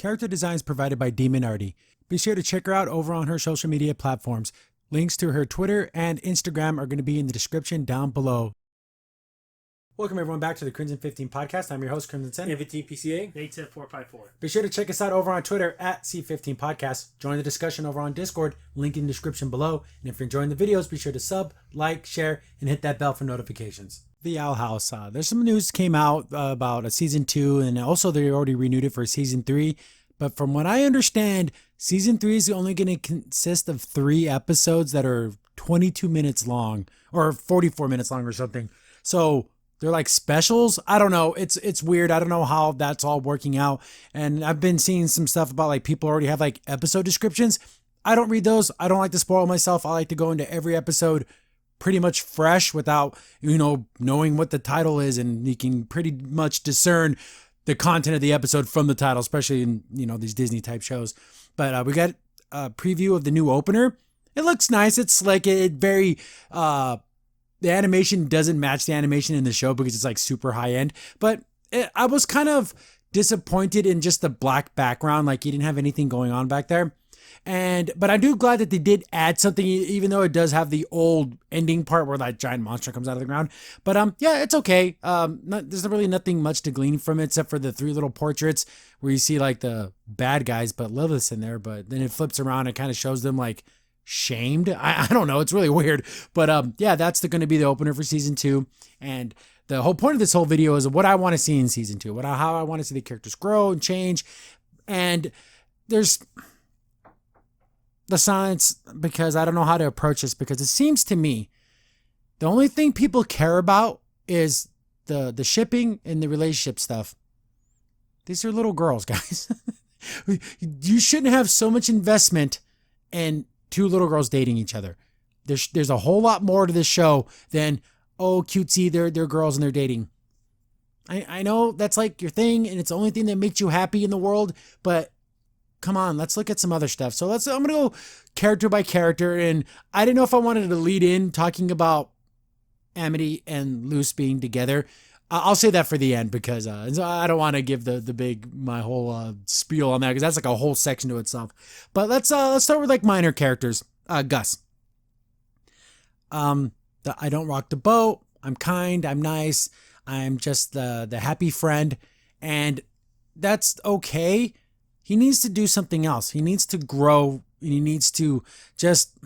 Character designs provided by Demon Artie. Be sure to check her out over on her social media platforms. Links to her Twitter and Instagram are going to be in the description down below. Welcome everyone back to the Crimson 15 podcast. I'm your host, Crimson Sen. 15 PCA. 87454. Be sure to check us out over on Twitter at C15 Podcast. Join the discussion over on Discord, link in the description below. And if you're enjoying the videos, be sure to sub, like, share, and hit that bell for notifications. The Owl House. There's some news came out about a season 2, and also they already renewed it for season 3. But from what I understand, season 3 is only going to consist of 3 episodes that are 22 minutes long or 44 minutes long or something. So they're like specials. I don't know. It's weird. I don't know how that's all working out. And I've been seeing some stuff about like people already have like episode descriptions. I don't read those. I don't like to spoil myself. I like to go into every episode pretty much fresh without, knowing what the title is, and you can pretty much discern the content of the episode from the title, especially in, these Disney type shows. But we got a preview of the new opener. It looks nice. It's slick. The animation doesn't match the animation in the show because it's like super high end, but I was kind of disappointed in just the black background. Like you didn't have anything going on back there. But I do glad that they did add something, even though it does have the old ending part where that giant monster comes out of the ground. But yeah, it's okay. There's really nothing much to glean from it except for the 3 little portraits where you see like the bad guys, but Lilith's in there. But then it flips around and kind of shows them like shamed. I don't know. It's really weird. But yeah, that's going to be the opener for season 2. And the whole point of this whole video is what I want to see in season 2. How I want to see the characters grow and change. And there's the science, because I don't know how to approach this, because it seems to me the only thing people care about is the shipping and the relationship stuff. These are little girls, guys. You shouldn't have so much investment in 2 little girls dating each other. There's a whole lot more to this show than, oh, cutesy, they're girls and they're dating. I know that's like your thing and it's the only thing that makes you happy in the world, but come on, let's look at some other stuff. So I'm going to go character by character, and I didn't know if I wanted to lead in talking about Amity and Luz being together. I'll say that for the end because I don't want to give my whole spiel on that, because that's like a whole section to itself. But let's start with like minor characters. Gus. I don't rock the boat. I'm kind. I'm nice. I'm just the happy friend, and that's okay. He needs to do something else. He needs to grow. He needs to just,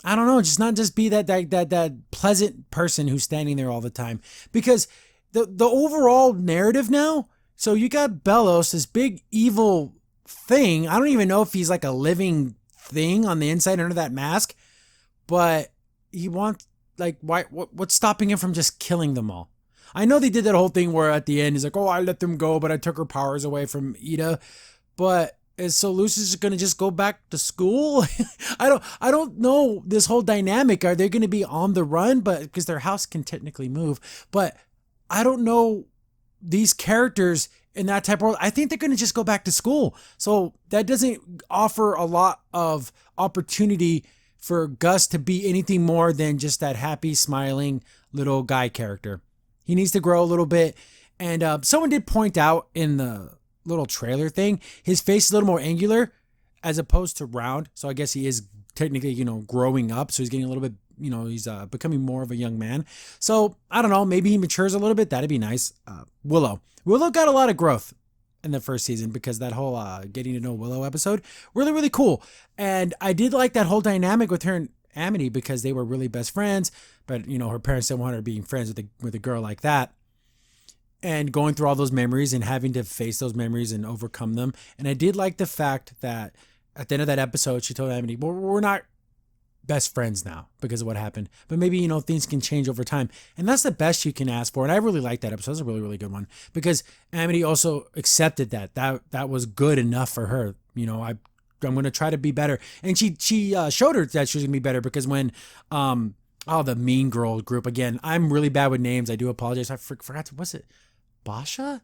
I don't know, just not just be that pleasant person who's standing there all the time. Because the overall narrative now, so you got Belos, this big evil thing. I don't even know if he's like a living thing on the inside under that mask, but he wants, like, what's stopping him from just killing them all? I know they did that whole thing where at the end he's like, oh, I let them go, but I took her powers away from Ida. But so Luz is going to just go back to school? I don't know this whole dynamic. Are they going to be on the run? But because their house can technically move, but I don't know these characters in that type of world. I think they're going to just go back to school. So that doesn't offer a lot of opportunity for Gus to be anything more than just that happy, smiling little guy character. He needs to grow a little bit. And someone did point out in the little trailer thing, his face is a little more angular as opposed to round. So I guess he is technically, growing up. So he's getting a little bit, he's becoming more of a young man. So I don't know, maybe he matures a little bit. That'd be nice. Willow got a lot of growth in the first season because that whole getting to know Willow episode, really, really cool. And I did like that whole dynamic with her and Amity because they were really best friends, but her parents didn't want her being friends with a girl like that. And going through all those memories and having to face those memories and overcome them. And I did like the fact that at the end of that episode, she told Amity, well, we're not best friends now because of what happened. But maybe, things can change over time. And that's the best you can ask for. And I really like that episode. It's a really, really good one. Because Amity also accepted that was good enough for her. I'm going to try to be better. And she showed her that she was going to be better because when the Mean Girl group, again, I'm really bad with names. I do apologize. I forgot was it Basha?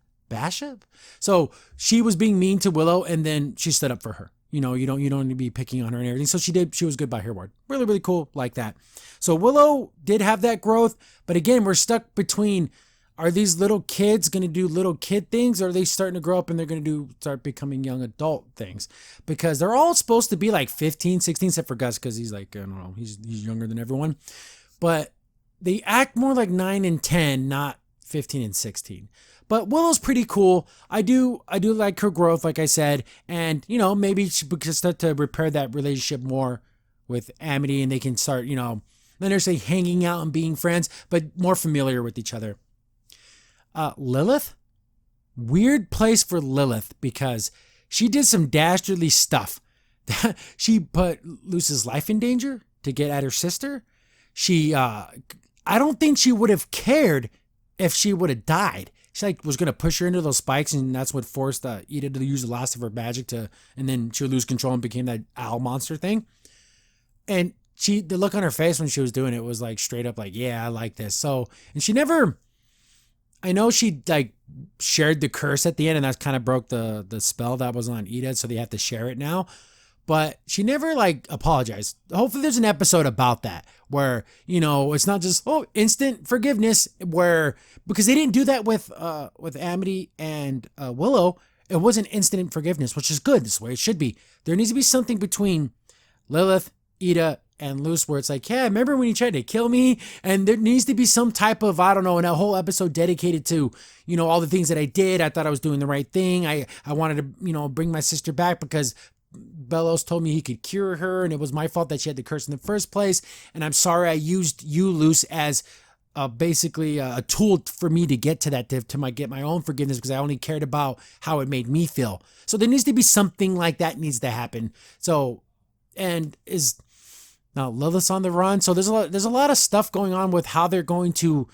So she was being mean to Willow, and then she stood up for her. You don't need to be picking on her and everything. So she was good by her word. Really, really cool like that. So Willow did have that growth, but again, we're stuck between are these little kids going to do little kid things, or are they starting to grow up and they're going to start becoming young adult things? Because they're all supposed to be like 15, 16, except for Gus, because he's like, I don't know, he's younger than everyone. But they act more like 9 and 10, not 15 and 16. But Willow's pretty cool. I do like her growth, like I said, and maybe she could start to repair that relationship more with Amity, and they can start, not necessarily hanging out and being friends, but more familiar with each other. Lilith, weird place for Lilith, because she did some dastardly stuff. She put Luce's life in danger to get at her sister. I don't think she would have cared if she would have died. She was going to push her into those spikes, and that's what forced Ida to use the last of her magic and then she would lose control and became that owl monster thing. And the look on her face when she was doing it was like straight up like, yeah, I like this. So, and she never, I know she shared the curse at the end, and that kind of broke the spell that was on Ida, so they have to share it now. But she never apologized. Hopefully there's an episode about that where, it's not just, instant forgiveness, because they didn't do that with Amity and Willow. It wasn't instant forgiveness, which is good. This is the way it should be. There needs to be something between Lilith, Ida, and Luce where it's like, yeah, remember when you tried to kill me? And there needs to be some type of, I don't know, and a whole episode dedicated to, all the things that I did. I thought I was doing the right thing. I wanted to, bring my sister back because Bellows told me he could cure her, and it was my fault that she had the curse in the first place. And I'm sorry I used you, Luce, as basically a tool for me to get to that, get my own forgiveness, because I only cared about how it made me feel. So there needs to be something like that needs to happen. So, and is now Lilith's on the run. So there's a lot of stuff going on with how they're going to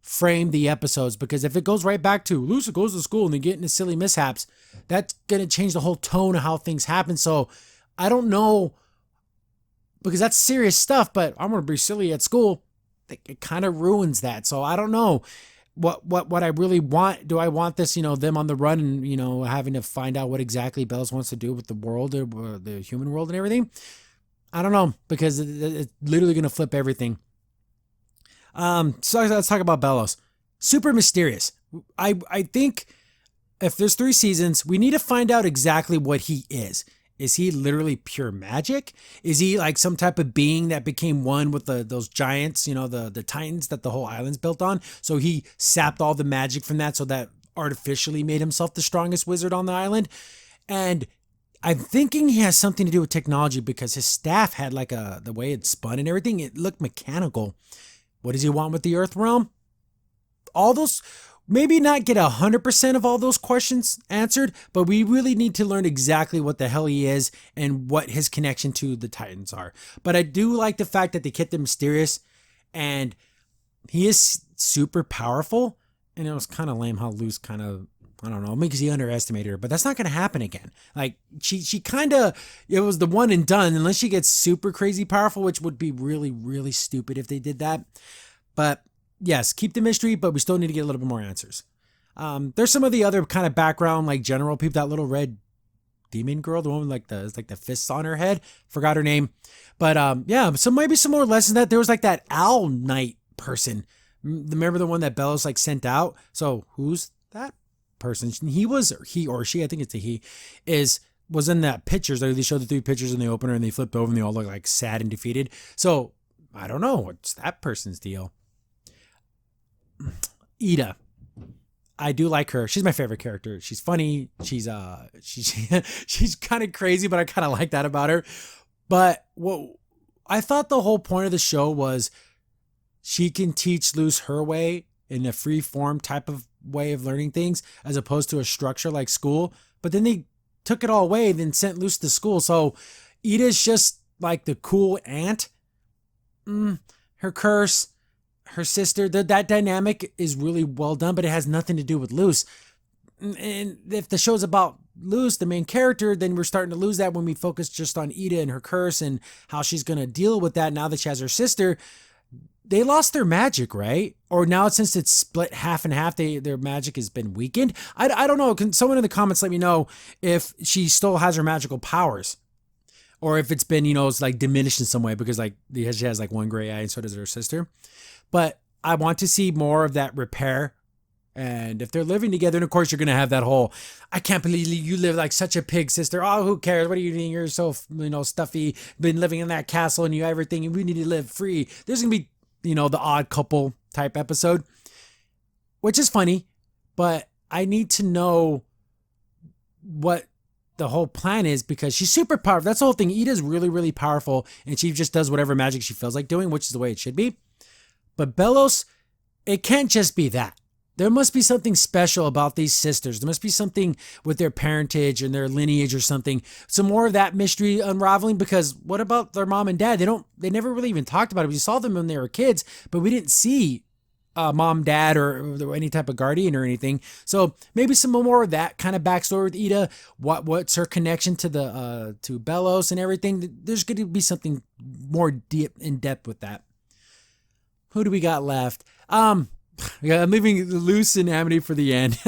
frame the episodes, because if it goes right back to Luce goes to school and they get into silly mishaps, that's going to change the whole tone of how things happen. So I don't know, because that's serious stuff, but I'm going to be silly at school. It kind of ruins that. So I don't know what I really want. Do I want this, them on the run and, having to find out what exactly Bellows wants to do with the world, or the human world and everything? I don't know, because it's literally going to flip everything. So let's talk about Bellows. Super mysterious. I think if there's 3 seasons, we need to find out exactly what he is. Is he literally pure magic? Is he like some type of being that became one with those giants, the titans that the whole island's built on? So he sapped all the magic from that, so that artificially made himself the strongest wizard on the island. And I'm thinking he has something to do with technology, because his staff had the way it spun and everything, it looked mechanical. What does he want with the Earth realm? All those, maybe not get 100% of all those questions answered, but we really need to learn exactly what the hell he is and what his connection to the Titans are. But I do like the fact that they kept him mysterious, and he is super powerful. And it was kind of lame how Luce kind of, I don't know, because he underestimated her, but that's not going to happen again. Like she kind of, it was the one and done, unless she gets super crazy powerful, which would be really, really stupid if they did that. But yes, keep the mystery, but we still need to get a little bit more answers. There's some of the other kind of background, like general people, that little red demon girl, the one with the fists on her head, forgot her name. But yeah, so maybe some more lessons that there was that owl knight person. Remember the one that Bellows sent out? So who's that person? He or she, I think it's a he, was in that pictures. They showed the 3 pictures in the opener, and they flipped over and they all look sad and defeated. So I don't know what's that person's deal. Ida, I do like her. She's my favorite character. She's funny. She's kind of crazy, but I kind of like that about her. But I thought the whole point of the show was she can teach Luce her way, in a free form type of way of learning things, as opposed to a structure like school. But then they took it all away and then sent Luce to school. So Ida's just like the cool aunt. Her curse, her sister, that dynamic is really well done, but it has nothing to do with Luce. And if the show's about Luce, the main character, then we're starting to lose that when we focus just on Ida and her curse and how she's going to deal with that now that she has her sister. They lost their magic, right? Or now, since it's split half and half, their magic has been weakened. I don't know. Can someone in the comments let me know if she still has her magical powers, or if it's been, it's diminished in some way, because she has one gray eye and so does her sister. But I want to see more of that repair And if they're living together, and of course you're going to have that whole, I can't believe you live like such a pig, sister. Oh, who cares? What are you doing? You're so, stuffy, been living in that castle and you everything. And we need to live free. There's going to be, the odd couple type episode, which is funny, but I need to know what the whole plan is because she's super powerful. That's the whole thing. Ida's really, really powerful and she just does whatever magic she feels like doing, which is the way it should be. But Belos, it can't just be that. There must be something special about these sisters. There must be something with their parentage and their lineage or something. Some more of that mystery unraveling because what about their mom and dad? They never really even talked about it. We saw them when they were kids, but we didn't see mom, dad, or any type of guardian or anything. So maybe some more of that kind of backstory with Ida. What's her connection to to Belos and everything? There's going to be something more deep in depth with that. Who do we got left? Yeah, I'm leaving Luz and Amity for the end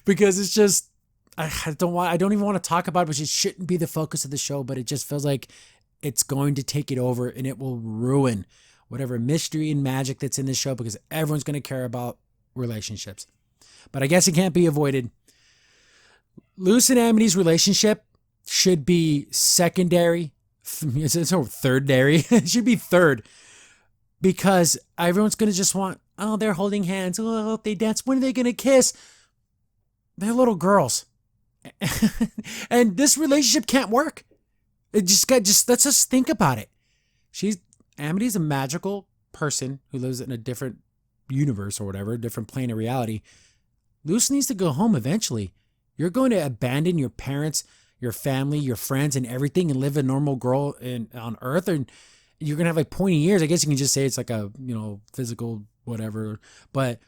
because it's just I don't even want to talk about it, which it shouldn't be the focus of the show, but it just feels like it's going to take it over and it will ruin whatever mystery and magic that's in this show because everyone's going to care about relationships. But I guess it can't be avoided. Luz and Amity's relationship should be secondary. It's thirdary. It should be third because everyone's going to just want, oh, they're holding hands. Oh, they dance. When are they going to kiss? They're little girls. And this relationship can't work. Let's just think about it. Amity's a magical person who lives in a different universe or whatever, different plane of reality. Luz needs to go home eventually. You're going to abandon your parents, your family, your friends, and everything and live a normal girl on Earth, and you're going to have like pointy ears. I guess you can just say it's like a, physical whatever, but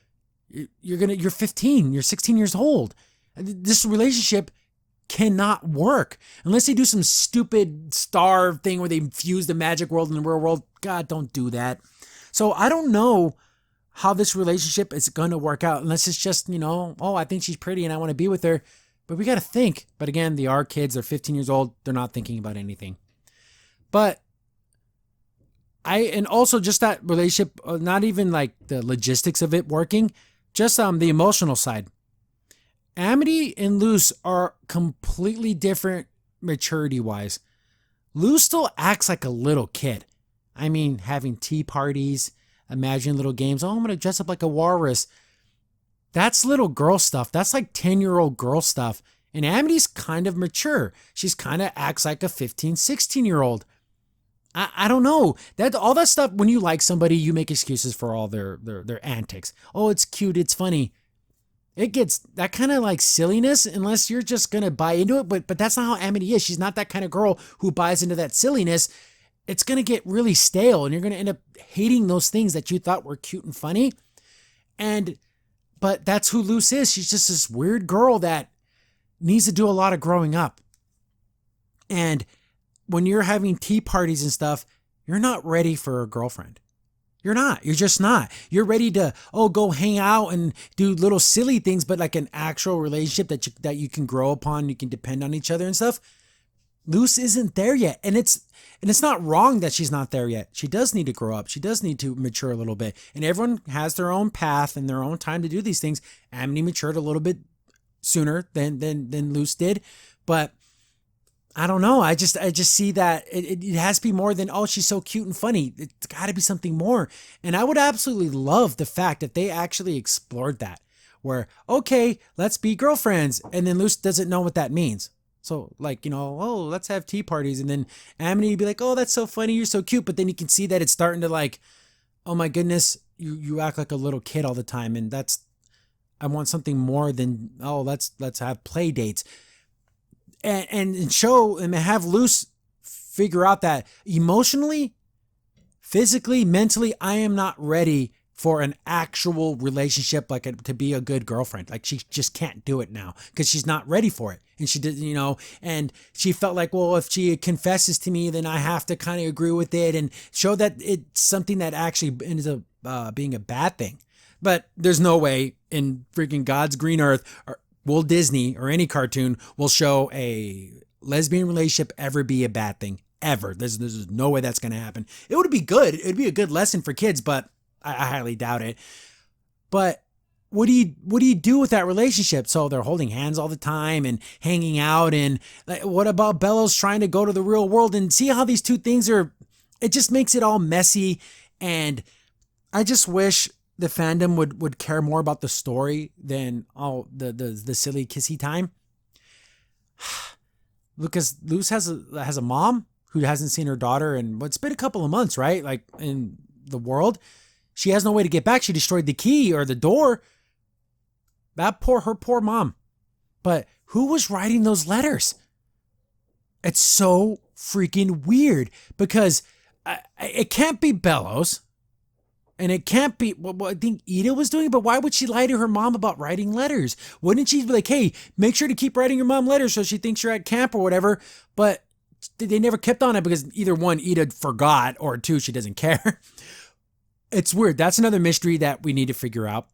you're 15, you're 16 years old. This relationship cannot work unless they do some stupid star thing where they fuse the magic world and the real world. God, don't do that. So I don't know how this relationship is going to work out unless it's just, oh, I think she's pretty and I want to be with her. But we got to think. But again, they are kids. They're 15 years old. They're not thinking about anything. But and also just that relationship, not even like the logistics of it working, just the emotional side. Amity and Luz are completely different maturity-wise. Luz still acts like a little kid. I mean, having tea parties, imagining little games. Oh, I'm going to dress up like a walrus. That's little girl stuff. That's like 10-year-old girl stuff. And Amity's kind of mature. She's kind of acts like a 15, 16-year-old. I don't know. All that stuff, when you like somebody, you make excuses for all their antics. Oh, it's cute. It's funny. It gets that kind of like silliness unless you're just going to buy into it. But that's not how Amity is. She's not that kind of girl who buys into that silliness. It's going to get really stale and you're going to end up hating those things that you thought were cute and funny. But that's who Luz is. She's just this weird girl that needs to do a lot of growing up. And when you're having tea parties and stuff, you're not ready for a girlfriend. You're not. You're just not. You're ready to, go hang out and do little silly things, but like an actual relationship that you can grow upon, you can depend on each other and stuff. Luz isn't there yet. And it's not wrong that she's not there yet. She does need to grow up. She does need to mature a little bit. And everyone has their own path and their own time to do these things. Amity matured a little bit sooner than Luz did. But I don't know. I just see that it has to be more than, oh, she's so cute and funny. It's got to be something more. And I would absolutely love the fact that they actually explored that. Where, okay, let's be girlfriends. And then Luz doesn't know what that means. So like, oh, let's have tea parties. And then Amity would be like, oh, that's so funny. You're so cute. But then you can see that it's starting to like, oh my goodness, you act like a little kid all the time. And I want something more than, oh, let's have play dates. And show and have Luz figure out that emotionally, physically, mentally, I am not ready for an actual relationship, to be a good girlfriend. Like she just can't do it now because she's not ready for it. And she did, and she felt like, well, if she confesses to me, then I have to kind of agree with it and show that it's something that actually ends up being a bad thing. But there's no way in freaking God's green earth or Walt Disney or any cartoon will show a lesbian relationship ever be a bad thing, ever. There's no way that's going to happen. It would be good. It'd be a good lesson for kids, but I highly doubt it. But what do you do with that relationship? So they're holding hands all the time and hanging out, and like, what about Bellows trying to go to the real world? And see how these two things are, it just makes it all messy. And I just wish the fandom would care more about the story than all the silly kissy time. Because Luz has a mom who hasn't seen her daughter in it's been a couple of months, right? Like in the world. She has no way to get back. She destroyed the key or the door. Her poor mom. But who was writing those letters? It's so freaking weird because it can't be Bellows. And it can't be what I think Ida was doing, but why would she lie to her mom about writing letters? Wouldn't she be like, hey, make sure to keep writing your mom letters so she thinks you're at camp or whatever? But they never kept on it because either one, Ida forgot, or two, she doesn't care. It's weird. That's another mystery that we need to figure out.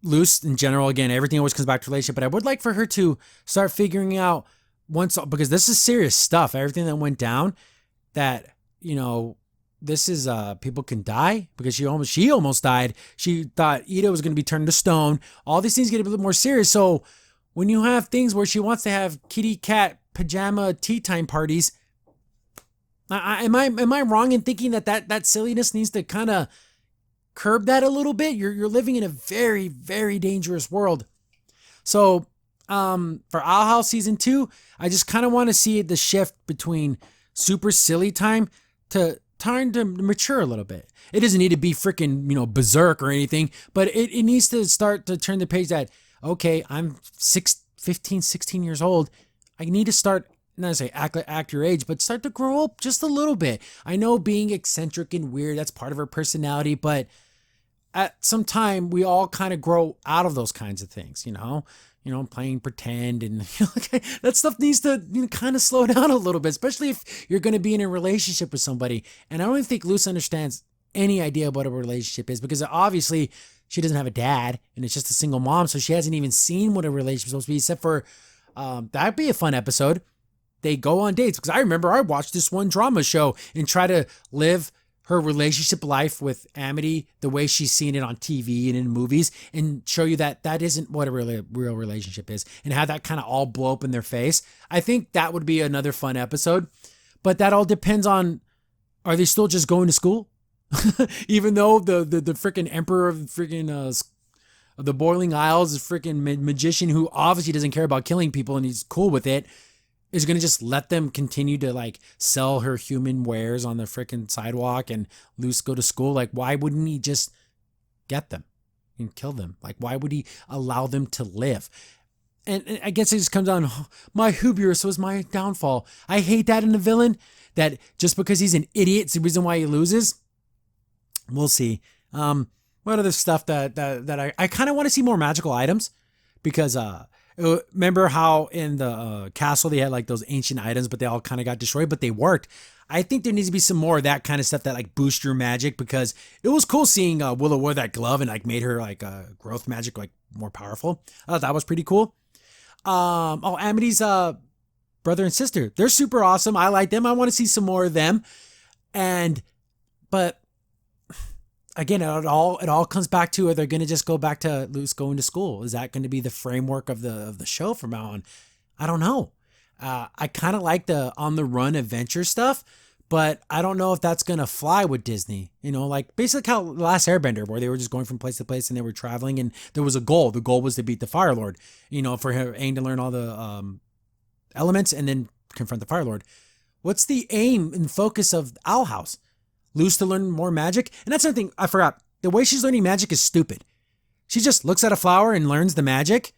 Luz in general, again, everything always comes back to relationship, but I would like for her to start figuring out because this is serious stuff. Everything that went down, that, this is people can die, because she almost died. She thought Ida was going to be turned to stone. All these things get a bit more serious. So when you have things where she wants to have kitty cat pajama tea time parties, am I wrong in thinking that silliness needs to kind of curb that a little bit? You're living in a very, very dangerous world. So for Owl House season 2, I just kind of want to see the shift between super silly time to time to mature a little bit. It doesn't need to be freaking, berserk or anything, but it needs to start to turn the page that, okay, I'm 15, 16 years old. I need to start, not to say act your age, but start to grow up just a little bit. I know being eccentric and weird, that's part of her personality, but at some time we all kind of grow out of those kinds of things, playing pretend, and that stuff needs to kind of slow down a little bit, especially if you're going to be in a relationship with somebody. And I don't even think Luz understands any idea what a relationship is, because obviously she doesn't have a dad and it's just a single mom. So she hasn't even seen what a relationship is supposed to be, except for that'd be a fun episode. They go on dates, because I remember I watched this one drama show and try to live her relationship life with Amity the way she's seen it on TV and in movies, and show you that isn't what a real relationship is, and have that kind of all blow up in their face. I think that would be another fun episode, but that all depends on, are they still just going to school? Even though the freaking emperor of freaking the Boiling Isles is freaking magician who obviously doesn't care about killing people and he's cool with it, is going to just let them continue to sell her human wares on the freaking sidewalk and Luz go to school. Why wouldn't he just get them and kill them? Why would he allow them to live? And I guess it just comes down, my hubris was my downfall. I hate that in a villain, that just because he's an idiot, it's the reason why he loses. We'll see. What other stuff that I kind of want to see more magical items, because remember how in the castle they had those ancient items, but they all kind of got destroyed, but they worked. I think there needs to be some more of that kind of stuff that boost your magic, because it was cool seeing Willow wear that glove and made her growth magic more powerful. I thought that was pretty cool. Amity's brother and sister, they're super awesome. I like them. I want to see some more of them. But again, it all comes back to, are they going to just go back to Luz going to school? Is that going to be the framework of the show from now on? I don't know. I kind of like the on the run adventure stuff, but I don't know if that's going to fly with Disney. Basically how The Last Airbender, where they were just going from place to place and they were traveling and there was a goal. The goal was to beat the Fire Lord, for Aang to learn all the elements and then confront the Fire Lord. What's the aim and focus of Owl House? Luz to learn more magic? And that's something I forgot. The way she's learning magic is stupid. She just looks at a flower and learns the magic.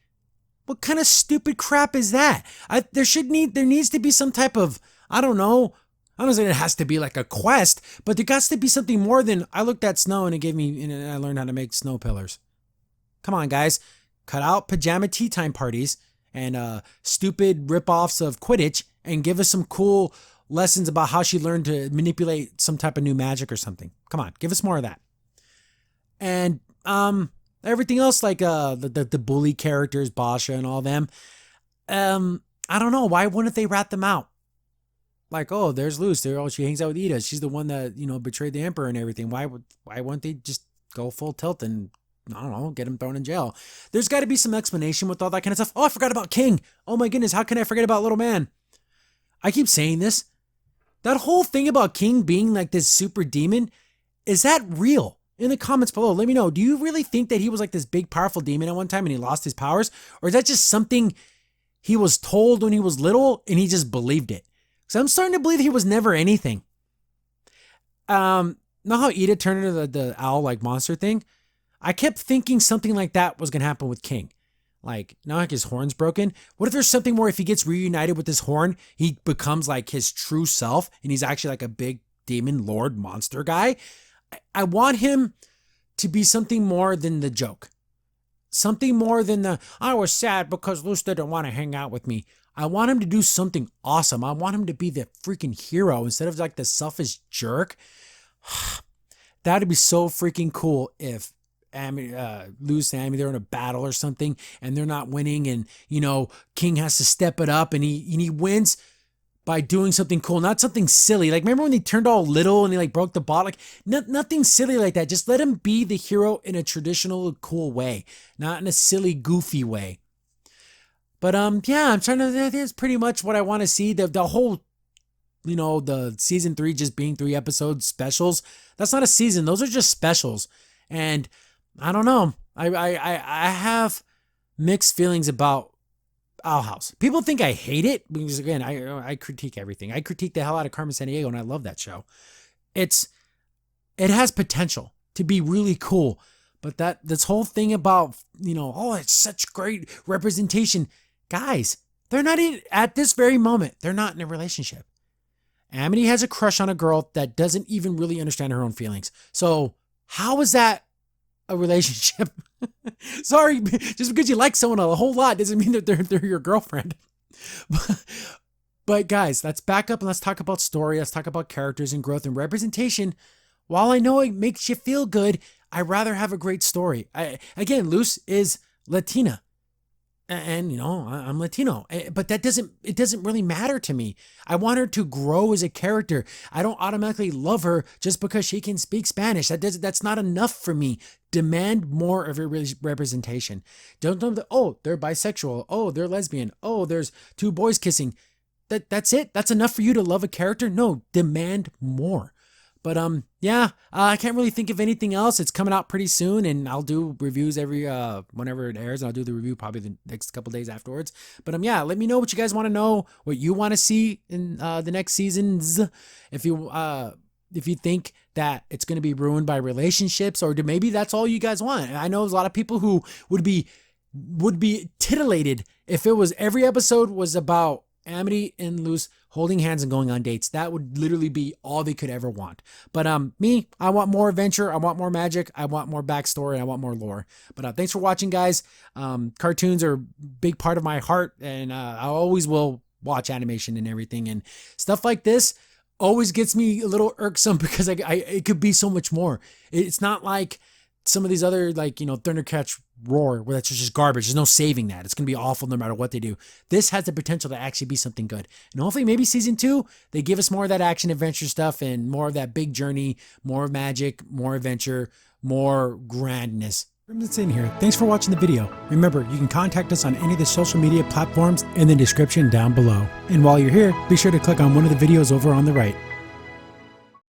What kind of stupid crap is that? There needs to be some type of, I don't know. I don't say it has to be like a quest, but there got to be something more than, I looked at snow and it gave me, and I learned how to make snow pillars. Come on, guys. Cut out pajama tea time parties and stupid ripoffs of Quidditch and give us some cool lessons about how she learned to manipulate some type of new magic or something. Come on, give us more of that. And everything else, the bully characters, Basha and all them. I don't know. Why wouldn't they rat them out? There's Luz. She hangs out with Ida. She's the one that betrayed the Emperor and everything. Why wouldn't they just go full tilt and, I don't know, get him thrown in jail. There's got to be some explanation with all that kind of stuff. Oh, I forgot about King. Oh my goodness, how can I forget about Little Man? I keep saying this. That whole thing about King being like this super demon, is that real? In the comments below, let me know. Do you really think that he was like this big, powerful demon at one time and he lost his powers? Or is that just something he was told when he was little and he just believed it? Because I'm starting to believe he was never anything. Know how Ida turned into the owl-like monster thing? I kept thinking something like that was going to happen with King. Like, now like his horn's broken. What if there's something where if he gets reunited with his horn, he becomes like his true self and he's actually like a big demon lord monster guy? I want him to be something more than the joke. Something more than the, I was sad because Luz didn't want to hang out with me. I want him to do something awesome. I want him to be the freaking hero instead of like the selfish jerk. That'd be so freaking cool if Luz and Amy, they're in a battle or something and they're not winning and, you know, King has to step it up and he wins by doing something cool, not something silly. Like, remember when they turned all little and they like broke the bottle? Like, nothing silly like that. Just let him be the hero in a traditional, cool way, not in a silly, goofy way. But yeah, I'm trying to. That's pretty much what I want to see. The whole, you know, the season 3 just being 3 episode specials. That's not a season. Those are just specials. And I don't know. I have mixed feelings about Owl House. People think I hate it because, again, I critique everything. I critique the hell out of Carmen Sandiego, and I love that show. It has potential to be really cool, but this whole thing about, you know, oh, it's such great representation, guys. They're not at this very moment. They're not in a relationship. Amity has a crush on a girl that doesn't even really understand her own feelings. So how is that a relationship? Sorry, just because you like someone a whole lot doesn't mean that they're your girlfriend. But guys, let's back up and let's talk about story. Let's talk about characters and growth and representation. While I know it makes you feel good, I'd rather have a great story. Again, Luz is Latina. And, you know, I'm Latino, but it doesn't really matter to me. I want her to grow as a character. I don't automatically love her just because she can speak Spanish. That's not enough for me. Demand more of her representation. Don't oh, they're bisexual. Oh, they're lesbian. Oh, there's 2 boys kissing. That's it. That's enough for you to love a character? No, demand more. But yeah, I can't really think of anything else. It's coming out pretty soon, and I'll do reviews every whenever it airs. I'll do the review probably the next couple days afterwards. But yeah, let me know what you guys want to know, what you want to see in the next seasons. If you think that it's going to be ruined by relationships, or maybe that's all you guys want. I know there's a lot of people who would be titillated if it was every episode was about Amity and Luz holding hands and going on dates. That would literally be all they could ever want. But me, I want more adventure. I want more magic. I want more backstory. I want more lore. But thanks for watching, guys. Cartoons are a big part of my heart, and I always will watch animation and everything. And stuff like this always gets me a little irksome because it could be so much more. It's not like some of these other, like, you know, Thundercats Roar, where that's just garbage. There's no saving that. It's going to be awful no matter what they do. This has the potential to actually be something good. And hopefully maybe season 2, they give us more of that action adventure stuff and more of that big journey, more magic, more adventure, more grandness. That's in here. Thanks for watching the video. Remember, you can contact us on any of the social media platforms in the description down below. And while you're here, be sure to click on one of the videos over on the right.